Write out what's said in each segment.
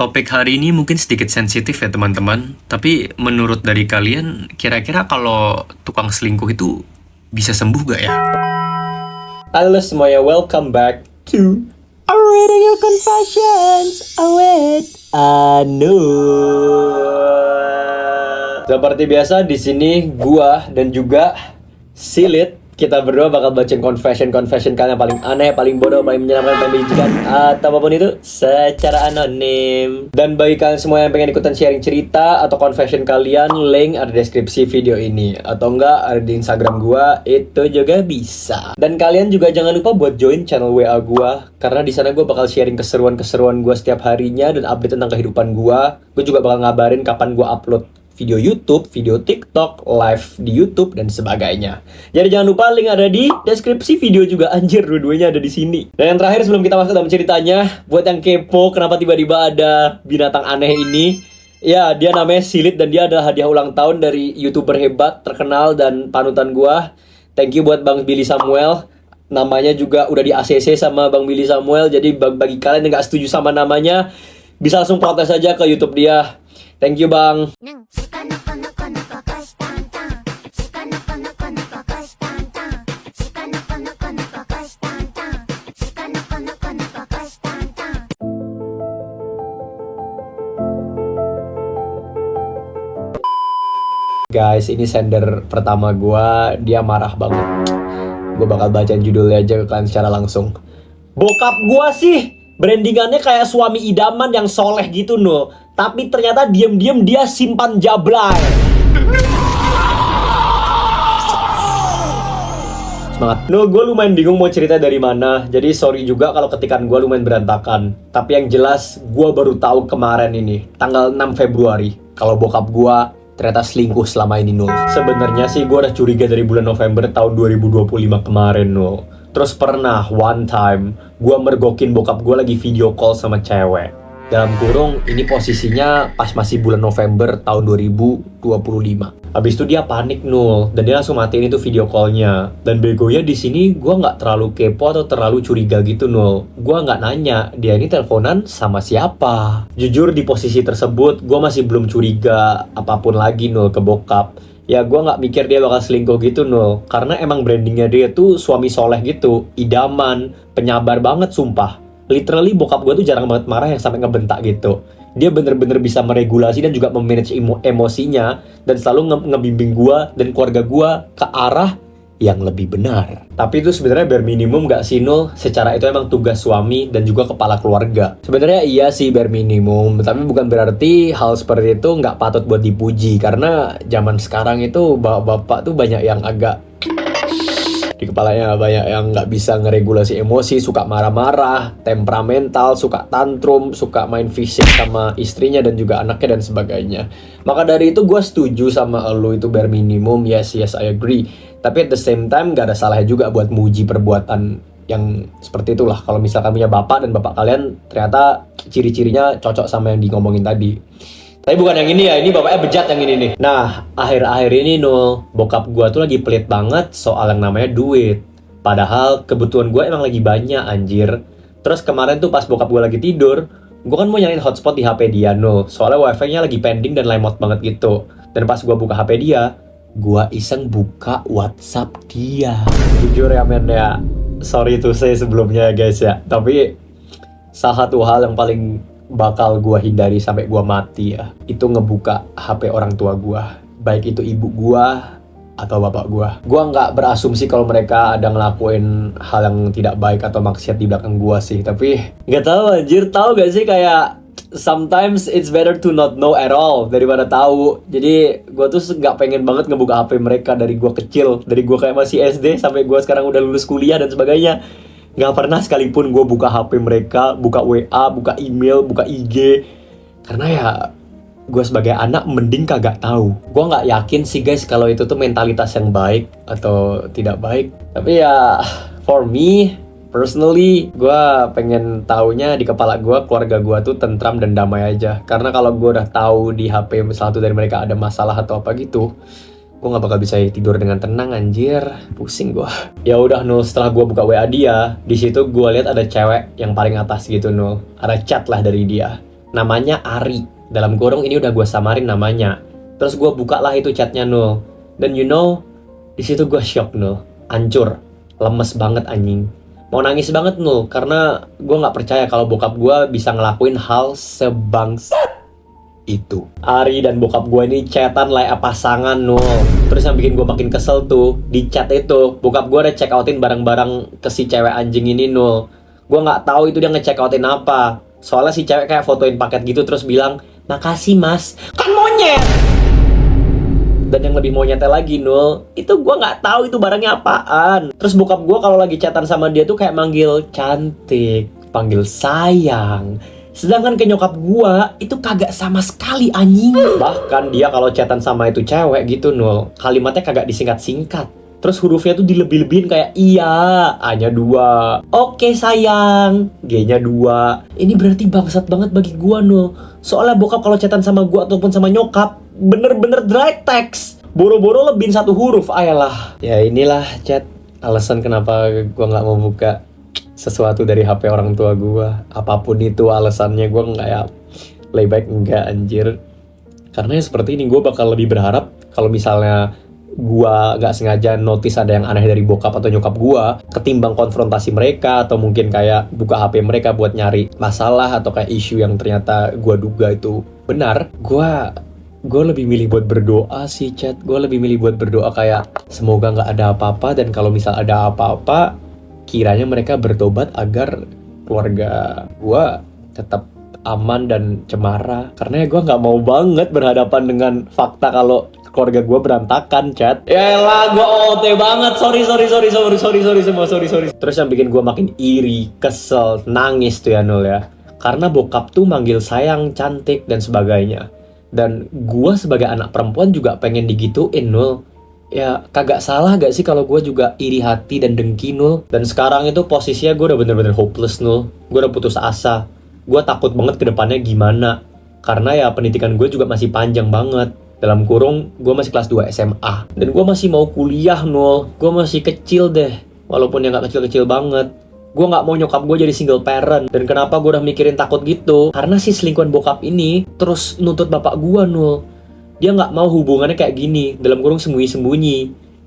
Topik hari ini mungkin sedikit sensitif ya teman-teman, tapi menurut dari kalian, kira-kira kalau tukang selingkuh itu bisa sembuh gak ya? Halo semuanya, welcome back to Radio Confessions with Anu. Seperti biasa di sini gua dan juga Silit, kita berdua bakal bacain confession kalian yang paling aneh, paling bodoh, paling menyenangkan, paling menjijikan atau apapun itu secara anonim. Dan bagi kalian semua yang pengen ikutan sharing cerita atau confession kalian, link ada di deskripsi video ini atau enggak ada di Instagram gua, itu juga bisa. Dan kalian juga jangan lupa buat join channel WA gua karena di sana gua bakal sharing keseruan-keseruan gua setiap harinya dan update tentang kehidupan gua. Gua juga bakal ngabarin kapan gua upload video YouTube, video TikTok, live di YouTube dan sebagainya. Jadi jangan lupa link ada di deskripsi video juga, anjir dua-duanya ada di sini. Dan yang terakhir sebelum kita masuk dalam ceritanya, buat yang kepo kenapa tiba-tiba ada binatang aneh ini, ya dia namanya Silit dan dia adalah hadiah ulang tahun dari YouTuber hebat, terkenal dan panutan gua. Thank you buat Bang Billy Samuel. Namanya juga udah di ACC sama Bang Billy Samuel. Jadi bagi kalian yang gak setuju sama namanya, bisa langsung protes aja ke YouTube dia. Thank you Bang. Guys, ini sender pertama gua, dia marah banget. Gua bakal bacain judulnya aja ke kalian secara langsung. Bokap gua sih brandingannya kayak suami idaman yang soleh gitu no, tapi ternyata diem-diem dia simpan jablay. Semangat. No, gue lumayan bingung mau cerita dari mana. Jadi sorry juga kalau ketikan gue lumayan berantakan. Tapi yang jelas gue baru tahu kemarin ini, tanggal 6 Februari, kalau bokap gue ternyata selingkuh selama ini nul. Sebenarnya sih gue udah curiga dari bulan November tahun 2025 kemarin nul. Terus pernah one time gue mergokin bokap gue lagi video call sama cewek. Dalam kurung ini posisinya pas masih bulan November tahun 2025. Habis itu dia panik nul dan dia langsung matiin itu video callnya. Dan begonya di sini gue nggak terlalu kepo atau terlalu curiga gitu nul. Gue nggak nanya dia ini teleponan sama siapa. Jujur di posisi tersebut gue masih belum curiga apapun lagi nul ke bokap. Ya gue nggak mikir dia bakal selingkuh gitu nul. Karena emang brandingnya dia tuh suami soleh gitu, idaman, penyabar banget sumpah. Literally bokap gue tuh jarang banget marah yang sampai ngebentak gitu. Dia bener-bener bisa meregulasi dan juga memanage emosinya dan selalu ngebimbing gue dan keluarga gue ke arah yang lebih benar. Tapi itu sebenarnya bare minimum gak sih Nul? Secara itu emang tugas suami dan juga kepala keluarga. Sebenarnya iya sih bare minimum, tapi bukan berarti hal seperti itu nggak patut buat dipuji. Karena zaman sekarang itu bapak-bapak tuh banyak yang agak di kepalanya, banyak yang nggak bisa ngeregulasi emosi, suka marah-marah, temperamental, suka tantrum, suka main fisik sama istrinya dan juga anaknya dan sebagainya. Maka dari itu gue setuju sama lo itu bare minimum, yes I agree. Tapi at the same time gak ada salahnya juga buat muji perbuatan yang seperti itulah. Kalau misalkan punya bapak dan bapak kalian ternyata ciri-cirinya cocok sama yang di ngomongin tadi. Tapi bukan yang ini ya, ini bapaknya bejat yang ini nih. Nah, akhir-akhir ini Nul, bokap gua tuh lagi pelit banget soal yang namanya duit. Padahal kebutuhan gua emang lagi banyak anjir. Terus kemarin tuh pas bokap gua lagi tidur, gua kan mau nyalain hotspot di HP dia Nul. Soalnya wifi-nya lagi pending dan lemot banget gitu. Dan pas gua buka HP dia, gua iseng buka WhatsApp dia. Jujur ya men ya, sorry to say sebelumnya guys ya. Tapi salah satu hal yang paling bakal gua hindari sampai gua mati ya, itu ngebuka HP orang tua gua, baik itu ibu gua atau bapak gua. Gua nggak berasumsi kalau mereka ada ngelakuin hal yang tidak baik atau maksiat di belakang gua sih, tapi nggak tahu anjir. Tahu gak sih kayak sometimes it's better to not know at all daripada tahu. Jadi gua tuh nggak pengen banget ngebuka HP mereka dari gua kecil, dari gua kayak masih SD sampai gua sekarang udah lulus kuliah dan sebagainya. Gak pernah sekalipun gue buka HP mereka, buka WA, buka email, buka IG. Karena ya gue sebagai anak mending kagak tahu. Gue gak yakin sih guys kalau itu tuh mentalitas yang baik atau tidak baik. Tapi ya for me personally, gue pengen taunya di kepala gue, keluarga gue tuh tentram dan damai aja. Karena kalau gue udah tahu di HP satu dari mereka ada masalah atau apa gitu, gue nggak bakal bisa tidur dengan tenang anjir, pusing gue. Ya udah Nul, setelah gue buka WA dia, di situ gue lihat ada cewek yang paling atas gitu Nul, ada chat lah dari dia. namanya Ari. Dalam kurung ini udah gue samarin namanya. Terus gue buka lah itu chatnya Nul. Dan you know, di situ gue shock Nul. Hancur. Lemes banget anjing. Mau nangis banget Nul. Karena gue gak percaya kalau bokap gue bisa ngelakuin hal sebangsat itu. Ari dan bokap gue ini chatan kayak pasangan Nul. Terus yang bikin gue makin kesel tuh, di chat itu bokap gue udah check outin barang-barang ke si cewek anjing ini Nul. Gue gak tahu itu dia nge-check outin apa. Soalnya si cewek kayak fotoin paket gitu terus bilang, "Makasih mas." Kan monyet. Dan yang lebih monyetnya lagi Nul, itu gue nggak tahu itu barangnya apaan. Terus bokap gue kalau lagi chatan sama dia tuh kayak manggil cantik, panggil sayang. Sedangkan ke nyokap gue itu kagak sama sekali anjing. Bahkan dia kalau chatan sama itu cewek gitu Nul, kalimatnya kagak disingkat-singkat. Terus hurufnya tuh dilebih-lebihin kayak iya, A-nya 2, oke sayang, G-nya 2. Ini berarti bangsat banget bagi gua Nul. Soalnya bokap kalau chatan sama gua ataupun sama nyokap, bener-bener dry text. Boro-boro lebihin 1 huruf, ayolah. Ya inilah chat, alasan kenapa gua nggak mau buka sesuatu dari HP orang tua gua. Apapun itu alasannya, gua nggak ya, lebih baik enggak anjir. Karena ya seperti ini, gua bakal lebih berharap kalau misalnya gua gak sengaja notice ada yang aneh dari bokap atau nyokap gua, ketimbang konfrontasi mereka atau mungkin kayak buka HP mereka buat nyari masalah atau kayak isu yang ternyata gua duga itu benar, gua lebih milih buat berdoa sih chat. Gua lebih milih buat berdoa kayak semoga gak ada apa-apa, dan kalau misal ada apa-apa kiranya mereka bertobat agar keluarga gua tetap aman dan cemara. Karena ya gue nggak mau banget berhadapan dengan fakta kalau keluarga gue berantakan, chat. Yaelah, gue OT banget. Sorry semua. Terus yang bikin gue makin iri, kesel, nangis tuh ya Nul ya. Karena bokap tuh manggil sayang, cantik, dan sebagainya. Dan gue sebagai anak perempuan juga pengen digituin Nul. Ya kagak salah gak sih kalau gue juga iri hati dan dengki Nul. Dan sekarang itu posisinya gue udah bener-bener hopeless Nul. Gue udah putus asa. Gue takut banget ke depannya gimana. Karena ya pendidikan gue juga masih panjang banget. Dalam kurung, gue masih kelas 2 SMA. Dan gue masih mau kuliah, Nul. Gue masih kecil deh. Walaupun ya gak kecil-kecil banget. Gue gak mau nyokap gue jadi single parent. Dan kenapa gue udah mikirin takut gitu? Karena si selingkuhan bokap ini terus nuntut bapak gue, Nul. Dia gak mau hubungannya kayak gini. Dalam kurung sembunyi-sembunyi.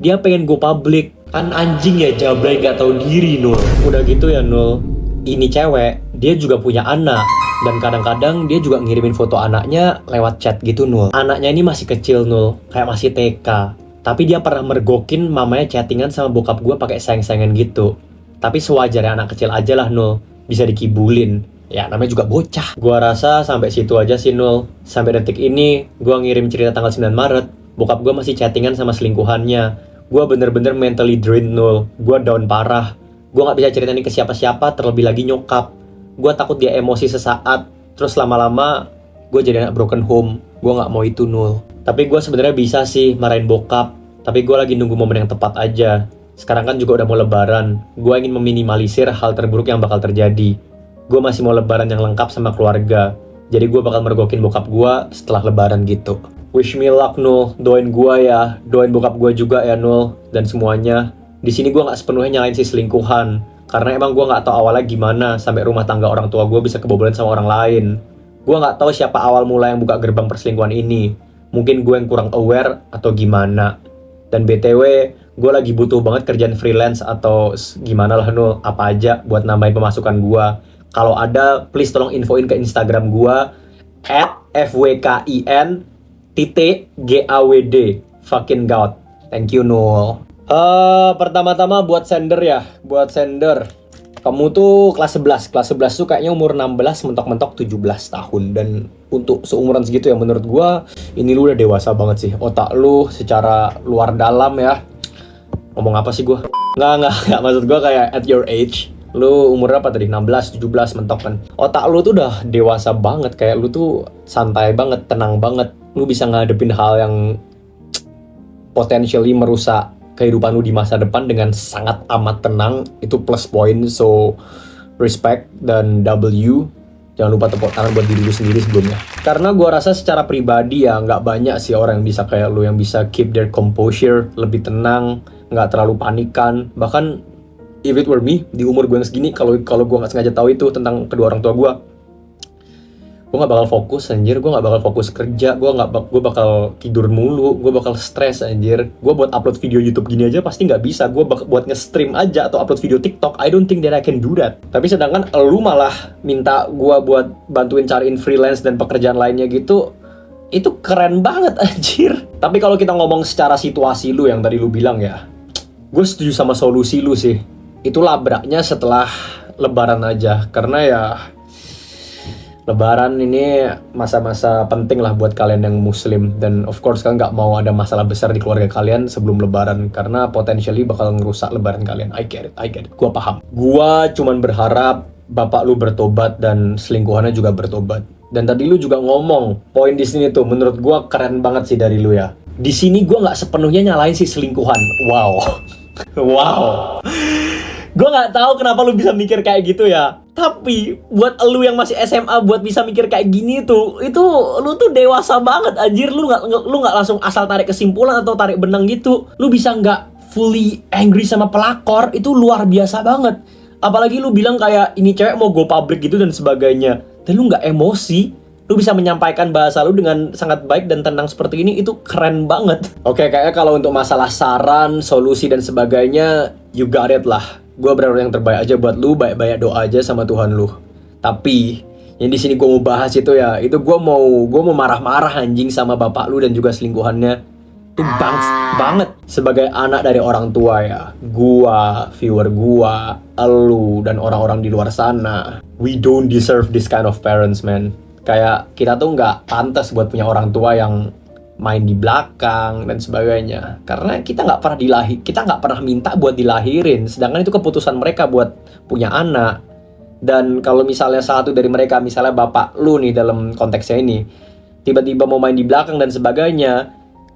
Dia pengen go public. Kan anjing ya, jablay gak tahu diri, Nul. Udah gitu ya, Nul. Ini cewek, dia juga punya anak. Dan kadang-kadang dia juga ngirimin foto anaknya lewat chat gitu Nul. Anaknya ini masih kecil Nul, kayak masih TK. Tapi dia pernah mergokin mamanya chattingan sama bokap gue pakai sayang-sayangan gitu. Tapi sewajarnya anak kecil aja lah Nul, bisa dikibulin. Ya namanya juga bocah. Gua rasa sampai situ aja sih Nul. Sampai detik ini, gua ngirim cerita tanggal 9 Maret. Bokap gue masih chattingan sama selingkuhannya. Gue bener-bener mentally drained Nul. Gue down parah. Gue gak bisa cerita ini ke siapa-siapa, terlebih lagi nyokap. Gue takut dia emosi sesaat, terus lama-lama gue jadi anak broken home. Gue gak mau itu Nul. Tapi gue sebenarnya bisa sih marahin bokap. Tapi gue lagi nunggu momen yang tepat aja. Sekarang kan juga udah mau lebaran. Gue ingin meminimalisir hal terburuk yang bakal terjadi. Gue masih mau lebaran yang lengkap sama keluarga. Jadi gue bakal mergokin bokap gue setelah lebaran gitu. Wish me luck Nul. Doain gue ya. Doain bokap gue juga ya Nul. Dan semuanya. Di sini gue nggak sepenuhnya nyalain si selingkuhan, karena emang gue nggak tahu awalnya gimana sampai rumah tangga orang tua gue bisa kebobolan sama orang lain. Gue nggak tahu siapa awal mula yang buka gerbang perselingkuhan ini. Mungkin gue yang kurang aware atau gimana. Dan BTW, gue lagi butuh banget kerjaan freelance atau gimana lah Nul, apa aja buat nambahin pemasukan gue. Kalau ada, please tolong infoin ke Instagram gue @fwkin_gawd. Fucking God. Thank you Nul. Pertama-tama buat sender ya, kamu tuh kelas 11 tuh kayaknya umur 16, mentok-mentok 17 tahun. Dan untuk seumuran segitu ya menurut gua, ini lu udah dewasa banget sih. Otak lu secara luar dalam ya. Ngomong apa sih gua? Nggak, maksud gua kayak at your age. Lu umur berapa tadi? 16, 17 mentok kan. Otak lu tuh udah dewasa banget, kayak lu tuh santai banget, tenang banget. Lu bisa ngadepin hal yang potentially merusak kehidupan lu di masa depan dengan sangat amat tenang. Itu plus point. So respect dan W. Jangan lupa tepuk tangan buat diri lu sendiri sebelumnya. Karena gua rasa secara pribadi ya nggak banyak sih orang yang bisa kayak lu, yang bisa keep their composure, lebih tenang, nggak terlalu panikan. Bahkan if it were me di umur gue yang segini, kalau gue nggak sengaja tahu itu tentang kedua orang tua gue gue nggak bakal fokus anjir, gue nggak bakal fokus kerja, gue bakal tidur mulu, gue bakal stres anjir. Gue buat upload video YouTube gini aja pasti nggak bisa. Gue buat nge-stream aja atau upload video TikTok, I don't think that I can do that. Tapi sedangkan lu malah minta gue buat bantuin cariin freelance dan pekerjaan lainnya gitu, itu keren banget anjir. Tapi kalau kita ngomong secara situasi lu yang tadi lu bilang ya, gue setuju sama solusi lu sih. Itu labraknya setelah Lebaran aja, karena ya Lebaran ini masa-masa penting lah buat kalian yang muslim. Dan of course kalian nggak mau ada masalah besar di keluarga kalian sebelum Lebaran, karena potentially bakal ngerusak Lebaran kalian. I get it. Gua paham. Gua cuman berharap bapak lu bertobat dan selingkuhannya juga bertobat. Dan tadi lu juga ngomong, poin di sini tuh menurut gua keren banget sih dari lu ya. Di sini gua nggak sepenuhnya nyalain si selingkuhan. Wow. Wow. Gua nggak tahu kenapa lu bisa mikir kayak gitu ya. Tapi buat lu yang masih SMA buat bisa mikir kayak gini tuh, itu lu tuh dewasa banget anjir. Lu nggak langsung asal tarik kesimpulan atau tarik benang gitu. Lu bisa nggak fully angry sama pelakor, itu luar biasa banget. Apalagi lu bilang kayak ini cewek mau go public gitu dan sebagainya. Dan lu nggak emosi. Lu bisa menyampaikan bahasa lu dengan sangat baik dan tenang seperti ini, itu keren banget. Oke, kayaknya kalau untuk masalah saran, solusi dan sebagainya, you got it lah. Gue berharap yang terbaik aja buat lu, banyak doa aja sama Tuhan lu. Tapi yang di sini gue mau bahas itu ya, itu gue mau marah-marah anjing sama bapak lu dan juga selingkuhannya. Itu banget. Sebagai anak dari orang tua ya, gua, viewer gua, elu dan orang-orang di luar sana, we don't deserve this kind of parents, man. Kayak kita tuh nggak pantas buat punya orang tua yang main di belakang dan sebagainya, karena kita nggak pernah minta buat dilahirin, sedangkan itu keputusan mereka buat punya anak. Dan kalau misalnya satu dari mereka, misalnya bapak lu nih dalam konteksnya ini, tiba-tiba mau main di belakang dan sebagainya,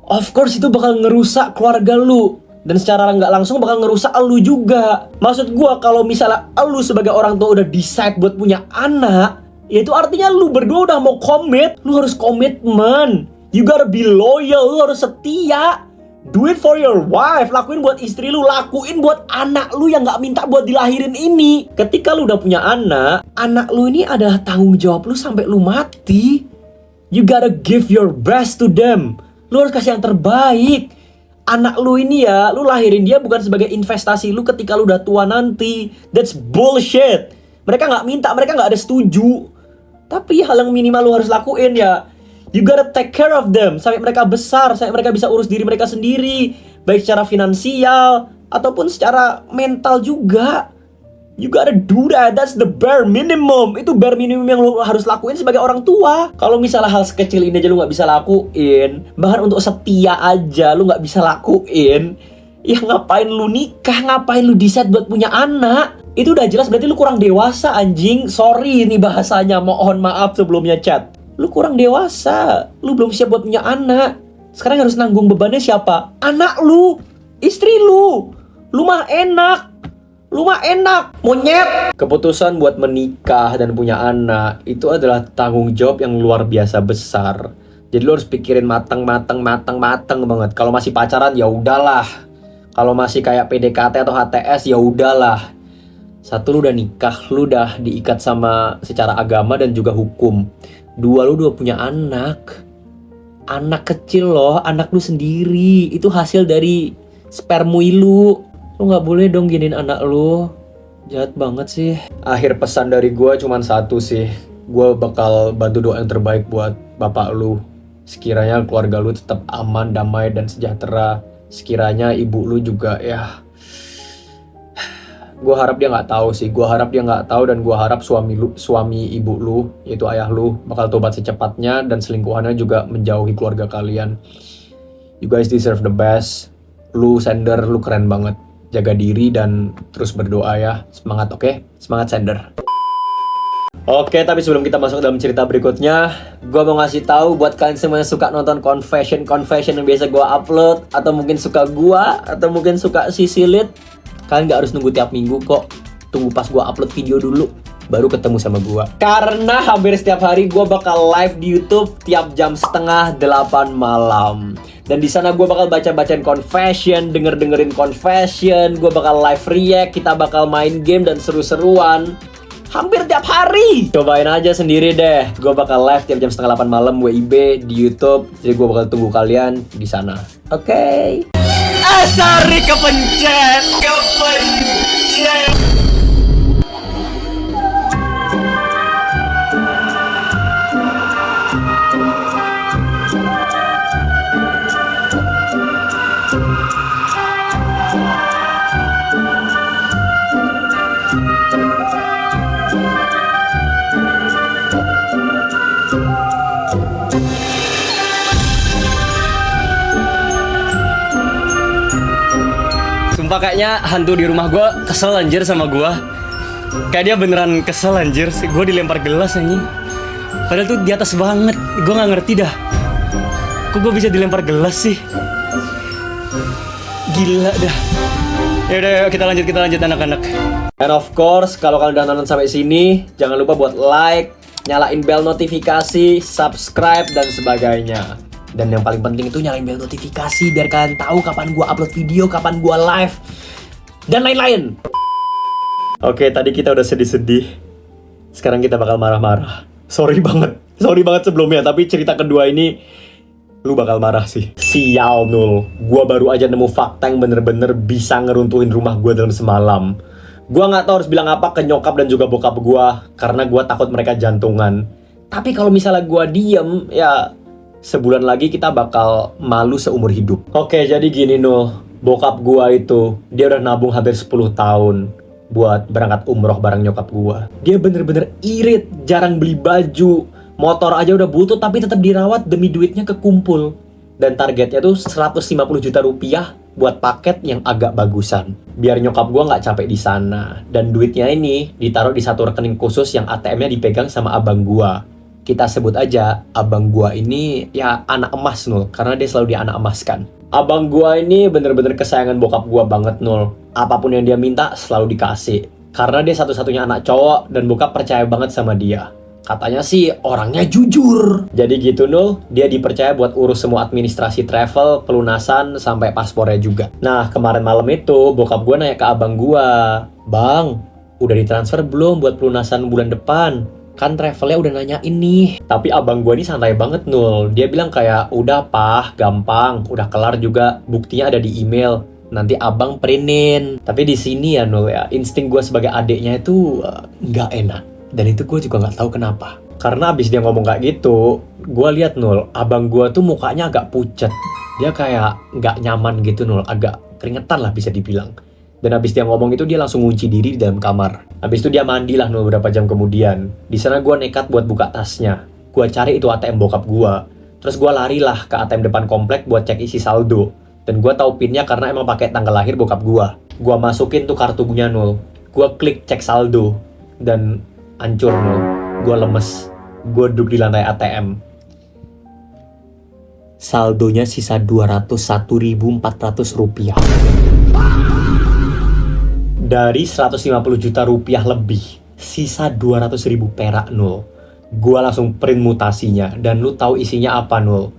of course itu bakal ngerusak keluarga lu, dan secara nggak langsung bakal ngerusak lu juga. Maksud gua, kalau misalnya lu sebagai orang tua udah decide buat punya anak, ya itu artinya lu berdua udah mau komit, lu harus komitmen. You gotta be loyal, lu harus setia. Do it for your wife, lakuin buat istri lu, lakuin buat anak lu yang gak minta buat dilahirin ini. Ketika lu udah punya anak lu ini adalah tanggung jawab lu sampai lu mati. You gotta give your best to them. Lu harus kasih yang terbaik. Anak lu ini ya, lu lahirin dia bukan sebagai investasi lu ketika lu udah tua nanti. That's bullshit. Mereka gak minta, mereka gak ada setuju. Tapi hal yang minimal lu harus lakuin ya, you gotta take care of them sampai mereka besar, sampai mereka bisa urus diri mereka sendiri, baik secara finansial ataupun secara mental juga. You gotta do that. That's the bare minimum. Itu bare minimum yang lo harus lakuin sebagai orang tua. Kalau misalnya hal sekecil ini aja lo gak bisa lakuin, bahkan untuk setia aja lo gak bisa lakuin, ya ngapain lu nikah, ngapain lu decide buat punya anak? Itu udah jelas berarti lu kurang dewasa anjing. Sorry ini bahasanya, mohon maaf sebelumnya chat. Lu kurang dewasa, lu belum siap buat punya anak. Sekarang harus nanggung bebannya siapa? Anak lu, istri lu. Lu mah enak, monyet. Keputusan buat menikah dan punya anak itu adalah tanggung jawab yang luar biasa besar. Jadi lu harus pikirin matang banget. Kalau masih pacaran ya udahlah. Kalau masih kayak PDKT atau HTS ya udahlah. Satu, lu udah nikah, lu udah diikat sama secara agama dan juga hukum. Dua, lu udah punya anak. Anak kecil loh, anak lu sendiri. Itu hasil dari spermui lu. Lu gak boleh dong giniin anak lu. Jahat banget sih. Akhir pesan dari gue cuman satu sih. Gue bakal bantu doa yang terbaik buat bapak lu. Sekiranya keluarga lu tetap aman, damai, dan sejahtera. Sekiranya ibu lu juga ya, gue harap dia nggak tahu sih. Gue harap dia nggak tahu, dan gue harap suami ibu lu, yaitu ayah lu, bakal tobat secepatnya dan selingkuhannya juga menjauhi keluarga kalian. You guys deserve the best. Lu Sender, lu keren banget. Jaga diri dan terus berdoa ya. Semangat, oke? Semangat Sender. Oke, tapi sebelum kita masuk dalam cerita berikutnya, gue mau ngasih tahu buat kalian semua yang suka nonton confession yang biasa gue upload, atau mungkin suka gue, atau mungkin suka Sisilit, kalian gak harus nunggu tiap minggu kok. Tunggu pas gue upload video dulu, baru ketemu sama gue. Karena hampir setiap hari gue bakal live di YouTube tiap jam 7:30 malam. Dan di sana gue bakal bacain confession, dengerin confession, gue bakal live react, kita bakal main game dan seru-seruan. Hampir tiap hari. Cobain aja sendiri deh. Gue bakal live tiap jam setengah 8 malam WIB di YouTube. Jadi gue bakal tunggu kalian di sana. Oke. Sorry kepencet. Sumpah kayaknya hantu di rumah gue kesel anjir sama gue. Kayak dia beneran kesel anjir. Gue dilempar gelas anjing. Padahal tuh di atas banget. Gue gak ngerti dah. Kok gue bisa dilempar gelas sih? Gila dah. Yaudah yuk, kita lanjut anak-anak. And of course, kalau kalian udah nonton sampai sini, jangan lupa buat like, nyalain bel notifikasi, subscribe, dan sebagainya. Dan yang paling penting itu nyalain bel notifikasi biar kalian tahu kapan gua upload video, kapan gua live, dan lain-lain. Oke, tadi kita udah sedih-sedih. Sekarang kita bakal marah-marah. Sorry banget sebelumnya, tapi cerita kedua ini lu bakal marah sih. Sial Nul, gua baru aja nemu fakta yang bener-bener bisa ngeruntuhin rumah gua dalam semalam. Gua nggak tahu harus bilang apa ke nyokap dan juga bokap gua karena gua takut mereka jantungan. Tapi kalau misalnya gua diem, ya sebulan lagi kita bakal malu seumur hidup. Oke, jadi gini Nul, bokap gua itu dia udah nabung hampir 10 tahun buat berangkat umroh bareng nyokap gua. Dia bener-bener irit, jarang beli baju, motor aja udah butuh tapi tetap dirawat demi duitnya kekumpul. Dan targetnya tuh 150 juta rupiah buat paket yang agak bagusan. Biar nyokap gua nggak capek di sana. Dan duitnya ini ditaruh di satu rekening khusus yang ATM-nya dipegang sama abang gua. Kita sebut aja abang gua ini ya anak emas Nul, karena dia selalu anak emaskan. Abang gua ini bener-bener kesayangan bokap gua banget Nul. Apapun yang dia minta selalu dikasih. Karena dia satu-satunya anak cowok dan bokap percaya banget sama dia. Katanya sih orangnya jujur. Jadi gitu Nul, dia dipercaya buat urus semua administrasi travel, pelunasan, sampai paspornya juga. Nah kemarin malam itu bokap gua nanya ke abang gua, "Bang, udah ditransfer belum buat pelunasan bulan depan? Kan travelnya udah nanya ini." Tapi abang gue ini santai banget Nul. Dia bilang kayak, "Udah Pah, gampang, udah kelar juga, buktinya ada di email. Nanti abang printin." Tapi di sini ya Nul ya, insting gue sebagai adiknya itu nggak enak. Dan itu gue juga nggak tahu kenapa. Karena abis dia ngomong kayak gitu, gue lihat Nul, abang gue tuh mukanya agak pucet. Dia kayak nggak nyaman gitu Nul, agak keringetan lah bisa dibilang. Dan habis dia ngomong itu dia langsung ngunci diri di dalam kamar. Habis itu dia mandi lah Nul beberapa jam kemudian. Di sana gue nekat buat buka tasnya. Gue cari itu ATM bokap gue. Terus gue lari lah ke ATM depan komplek buat cek isi saldo. Dan gue tahu pinnya karena emang pakai tanggal lahir bokap gue. Gue masukin tuh kartunya Nul. Gue klik cek saldo. Dan hancur Nul. Gue lemes. Gue duduk di lantai ATM. Saldonya sisa 201.400 rupiah. Dari 150 juta rupiah lebih, sisa 200.000 perak Nul. Gua langsung print mutasinya, dan lu tahu isinya apa Nul?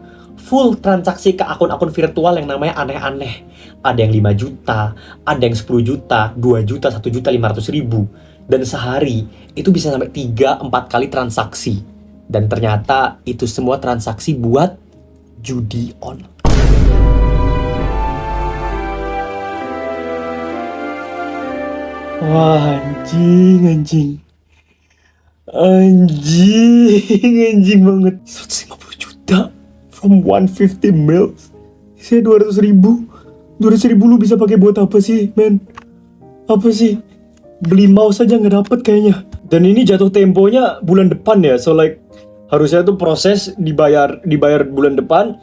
Full transaksi ke akun-akun virtual yang namanya aneh-aneh. Ada yang 5 juta, ada yang 10 juta, 2 juta, 1 juta 500 ribu. Dan sehari, itu bisa sampai 3-4 kali transaksi. Dan ternyata itu semua transaksi buat judi online. Wah, anjing banget. 150 juta from 150 mils. Saya 200.000 lu bisa pakai buat apa sih, men? Apa sih? Beli mouse aja nggak dapet kayaknya. Dan ini jatuh temponya bulan depan ya. So like harusnya tuh proses dibayar bulan depan.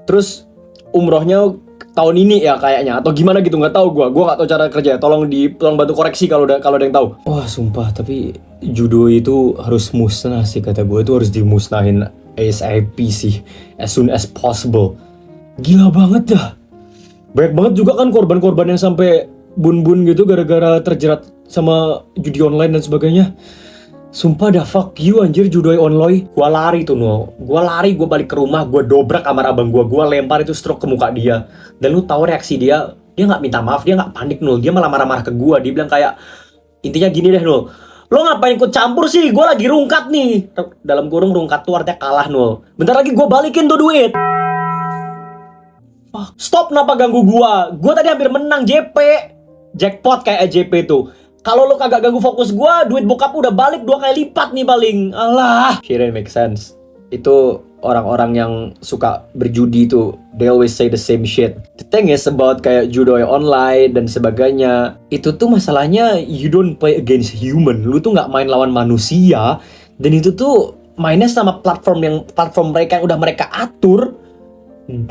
Terus umrohnya tahun ini ya kayaknya, atau gimana gitu, nggak tahu gue nggak tahu cara kerja. Tolong bantu koreksi kalau ada yang tahu. Wah sumpah, tapi judo itu harus musnah sih, kata gue itu harus dimusnahin ASAP sih, as soon as possible. Gila banget dah. Banyak banget juga kan korban-korban yang sampai bun-bun gitu gara-gara terjerat sama judi online dan sebagainya. Sumpah dah, fuck you anjir judoi online. Gua lari tuh Nul. Gua balik ke rumah, gua dobrak kamar abang gua lempar itu stroke ke muka dia. Dan lu tahu reaksi dia nggak minta maaf, dia nggak panik Nul. Dia malah marah-marah ke gua. Dia bilang kayak, intinya gini deh Nul, Lo ngapain ikut campur sih? Gue lagi rungkat nih. Dalam kurung rungkat tuh artinya kalah, Nul. Bentar lagi gue balikin tuh duit. Stop, kenapa ganggu gua? Gua tadi hampir menang JP. Jackpot kayak JP tuh. Kalau lo kagak ganggu fokus gua, duit bokap udah balik 2 kali lipat nih paling. Alah. Shit, make sense. Itu orang-orang yang suka berjudi tuh, they always say the same shit. The thing is about kayak judo online dan sebagainya, itu tuh masalahnya you don't play against human. Lu tuh nggak main lawan manusia. Dan itu tuh mainnya sama platform mereka yang udah mereka atur.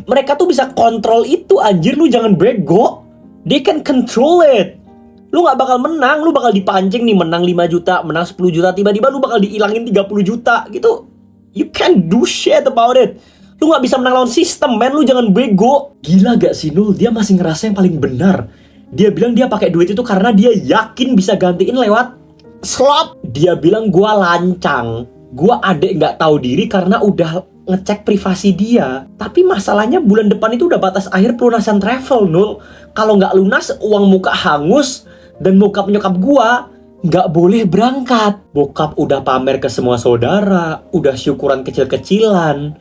Mereka tuh bisa kontrol itu, anjir. Lu jangan bego. They can control it. Lu gak bakal menang, lu bakal dipancing nih, menang 5 juta, menang 10 juta, tiba-tiba lu bakal dihilangin 30 juta gitu. You can't do shit about it. Lu gak bisa menang lawan sistem, men. Lu jangan bego. Gila gak sih, Nul? Dia masih ngerasa yang paling benar. Dia bilang dia pakai duit itu karena dia yakin bisa gantiin lewat slot. Dia bilang gua lancang, gua adek gak tahu diri karena udah ngecek privasi dia. Tapi masalahnya bulan depan itu udah batas akhir pelunasan travel, Nul. Kalau nggak lunas, uang muka hangus. Dan bokap nyokap gua nggak boleh berangkat. Bokap udah pamer ke semua saudara, udah syukuran kecil-kecilan.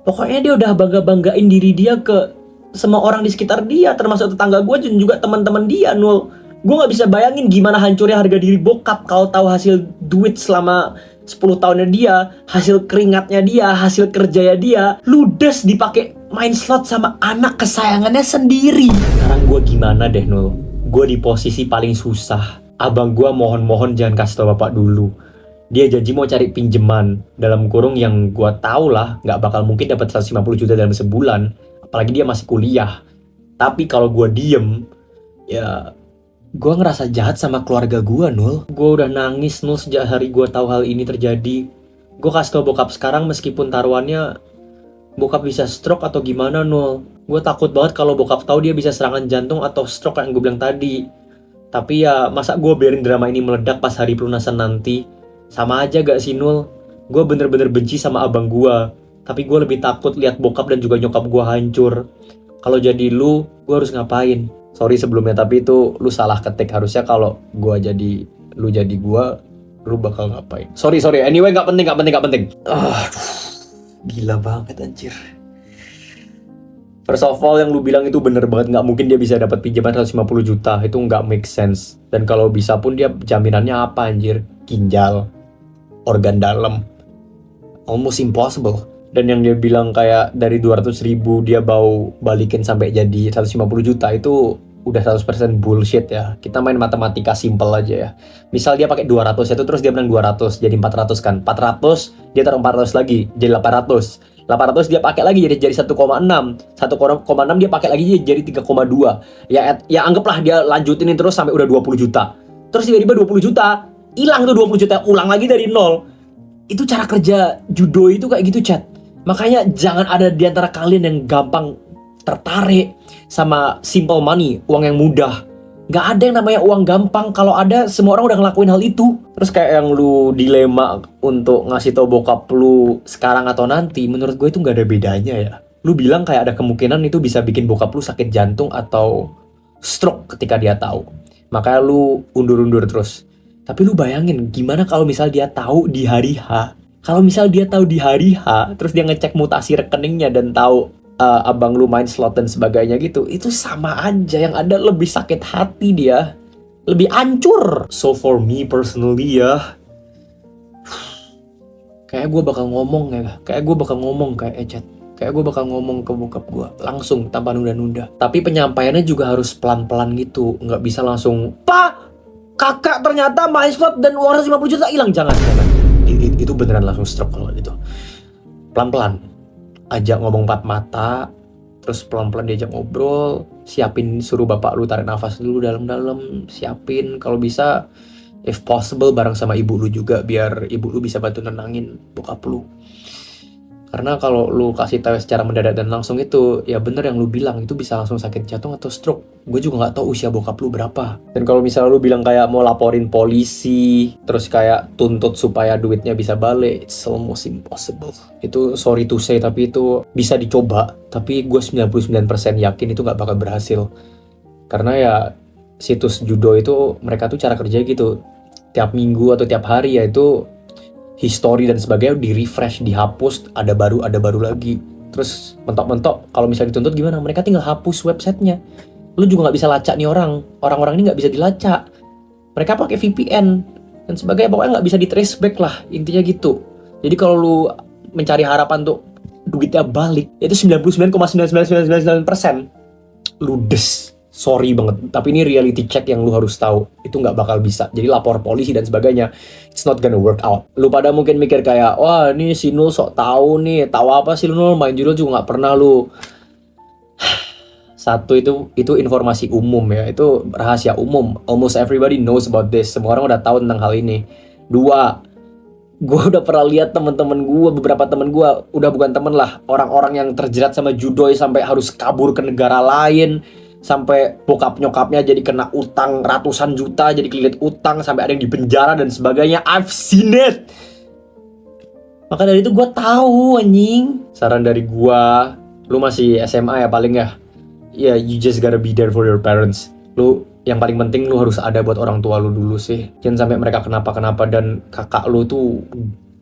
Pokoknya dia udah bangga-banggain diri dia ke semua orang di sekitar dia, termasuk tetangga gua dan juga teman-teman dia, Nul. Gua nggak bisa bayangin gimana hancurnya harga diri bokap kalau tahu hasil duit selama 10 tahunnya dia, hasil keringatnya dia, hasil kerjanya dia, ludes dipakai main slot sama anak kesayangannya sendiri. Sekarang gue gimana deh, Nul? Gue di posisi paling susah. Abang gue mohon-mohon jangan kasih tau bapak dulu. Dia janji mau cari pinjeman, dalam kurung yang gue tau lah, gak bakal mungkin dapat 150 juta dalam sebulan. Apalagi dia masih kuliah. Tapi kalau gue diem, ya gue ngerasa jahat sama keluarga gue, Nul. Gue udah nangis, Nul, sejak hari gue tahu hal ini terjadi. Gue kasih tau bokap sekarang meskipun taruhannya bokap bisa stroke atau gimana, Nul. Gue takut banget kalau bokap tahu dia bisa serangan jantung atau stroke yang gue bilang tadi. Tapi ya masa gue biarin drama ini meledak pas hari pelunasan nanti? Sama aja gak sih, Nul? Gue bener-bener benci sama abang gue. Tapi gue lebih takut lihat bokap dan juga nyokap gue hancur. Kalau jadi lu, gue harus ngapain? Sorry sebelumnya, tapi itu lu salah ketik. Harusnya kalau gua jadi lu jadi gua, lu bakal ngapain? Sorry. Anyway, gak penting. Gila banget, anjir. First of all, yang lu bilang itu bener banget. Gak mungkin dia bisa dapat pinjaman 150 juta. Itu gak make sense. Dan kalau bisa pun dia jaminannya apa, anjir? Ginjal, organ dalam. Almost impossible. Dan yang dia bilang kayak dari 200.000 dia bau balikin sampai jadi 150 juta itu udah 100% bullshit ya. Kita main matematika simple aja ya. Misal dia pakai 200 itu terus dia menang 200 jadi 400 kan. 400 dia taruh 400 lagi jadi 800. 800 dia pakai lagi jadi 1,6. 1,6 dia pakai lagi jadi 3,2. Ya anggaplah dia lanjutin terus sampai udah 20 juta. Terus tiba-tiba 20 juta hilang tuh 20 juta, ulang lagi dari nol. Itu cara kerja judo itu kayak gitu, chat. Makanya jangan ada di antara kalian yang gampang tertarik sama simple money, uang yang mudah. Gak ada yang namanya uang gampang. Kalau ada, semua orang udah ngelakuin hal itu. Terus kayak yang lu dilema untuk ngasih tau bokap lu sekarang atau nanti, menurut gue itu gak ada bedanya ya. Lu bilang kayak ada kemungkinan itu bisa bikin bokap lu sakit jantung atau stroke ketika dia tahu. Makanya lu undur-undur terus. Tapi lu bayangin gimana kalau misal dia tahu di hari H. Kalau misal dia tahu di hari H, terus dia ngecek mutasi rekeningnya dan tahu abang lu main slot dan sebagainya gitu, itu sama aja. Yang ada lebih sakit hati dia, lebih hancur. So for me personally ya, kayak gue bakal ngomong chat. Kayak gue bakal ngomong ke bokap gue langsung tanpa nunda-nunda. Tapi penyampaiannya juga harus pelan-pelan gitu, nggak bisa langsung, "Pak, kakak ternyata main slot dan uang 150 juta hilang." Jangan. Itu beneran langsung stroke kalau gitu. Pelan-pelan. Ajak ngomong 4 mata, terus pelan-pelan diajak ngobrol, siapin, suruh bapak lu tarik nafas dulu dalam-dalam, siapin kalau bisa if possible bareng sama ibu lu juga biar ibu lu bisa bantu nenangin bokap lu. Karena kalau lu kasih tahu secara mendadak dan langsung itu, ya bener yang lu bilang, itu bisa langsung sakit jantung atau stroke. Gue juga nggak tahu usia bokap lu berapa. Dan kalau misalnya lu bilang kayak mau laporin polisi, terus kayak tuntut supaya duitnya bisa balik, it's almost impossible. Itu sorry to say, tapi itu bisa dicoba. Tapi gue 99% yakin itu nggak bakal berhasil. Karena ya situs judo itu mereka tuh cara kerja gitu. tiap minggu atau tiap hari, yaitu history dan sebagainya di refresh, dihapus, ada baru lagi. Terus mentok-mentok kalau misalnya dituntut gimana? Mereka tinggal hapus websitenya. Lu juga nggak bisa lacak nih orang-orang ini nggak bisa dilacak. Mereka pakai VPN dan sebagainya, pokoknya nggak bisa di trace back lah, intinya gitu. Jadi kalau lu mencari harapan untuk duitnya balik, itu 99,99999% ludes. Sorry banget, tapi ini reality check yang lu harus tahu. Itu nggak bakal bisa. Jadi lapor polisi dan sebagainya, it's not gonna work out. Lu pada mungkin mikir kayak, wah ini si Nul sok tahu nih, tahu apa sih lu Nul, main judul juga nggak pernah lu. Satu, itu informasi umum ya, itu rahasia umum. Almost everybody knows about this. Semua orang udah tahu tentang hal ini. Dua, gue udah pernah lihat teman-teman gue, beberapa teman gue, udah bukan temen lah, orang-orang yang terjerat sama judoy sampai harus kabur ke negara lain, sampai bokap nyokapnya jadi kena utang ratusan juta, jadi kelilit utang, sampai ada yang dipenjara dan sebagainya. I've seen it. Maka dari itu gue tahu anjing. Saran dari gue, lu masih SMA ya paling ya. Ya, you just gotta be there for your parents. Lu yang paling penting lu harus ada buat orang tua lu dulu sih. Jangan sampai mereka kenapa-kenapa. Dan kakak lu tuh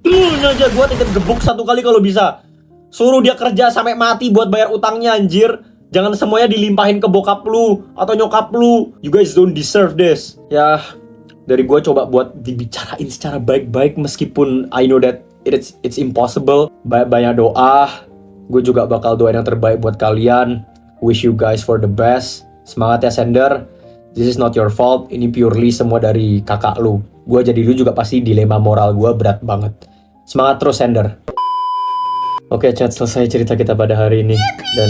aja gue tingkat gebuk satu kali kalau bisa. Suruh dia kerja sampai mati buat bayar utangnya anjir. Jangan semuanya dilimpahin ke bokap lu atau nyokap lu. You guys don't deserve this. Ya, dari gue coba buat dibicarain secara baik-baik, meskipun I know that it's impossible. Banyak doa. Gue juga bakal doain yang terbaik buat kalian. Wish you guys for the best. Semangat ya Sender. This is not your fault. Ini purely semua dari kakak lu. Gue jadi lu juga pasti dilema moral gue berat banget. Semangat terus Sender. Oke chat, selesai cerita kita pada hari ini. Dan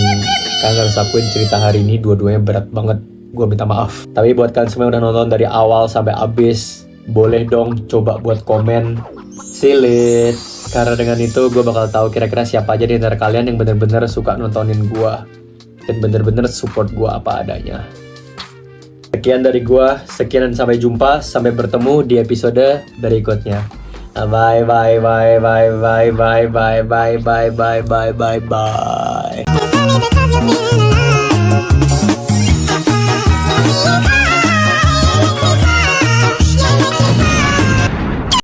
kalian harus akuin cerita hari ini dua-duanya berat banget. Gue minta maaf. Tapi buat kalian semua yang udah nonton dari awal sampai habis, boleh dong coba buat komen silit. Karena dengan itu gue bakal tahu kira-kira siapa aja di antara kalian yang bener-bener suka nontonin gue dan bener-bener support gue apa adanya. Sekian dari gue, sekian dan sampai jumpa, sampai bertemu di episode berikutnya. Bye bye bye bye bye bye bye bye bye bye bye bye bye.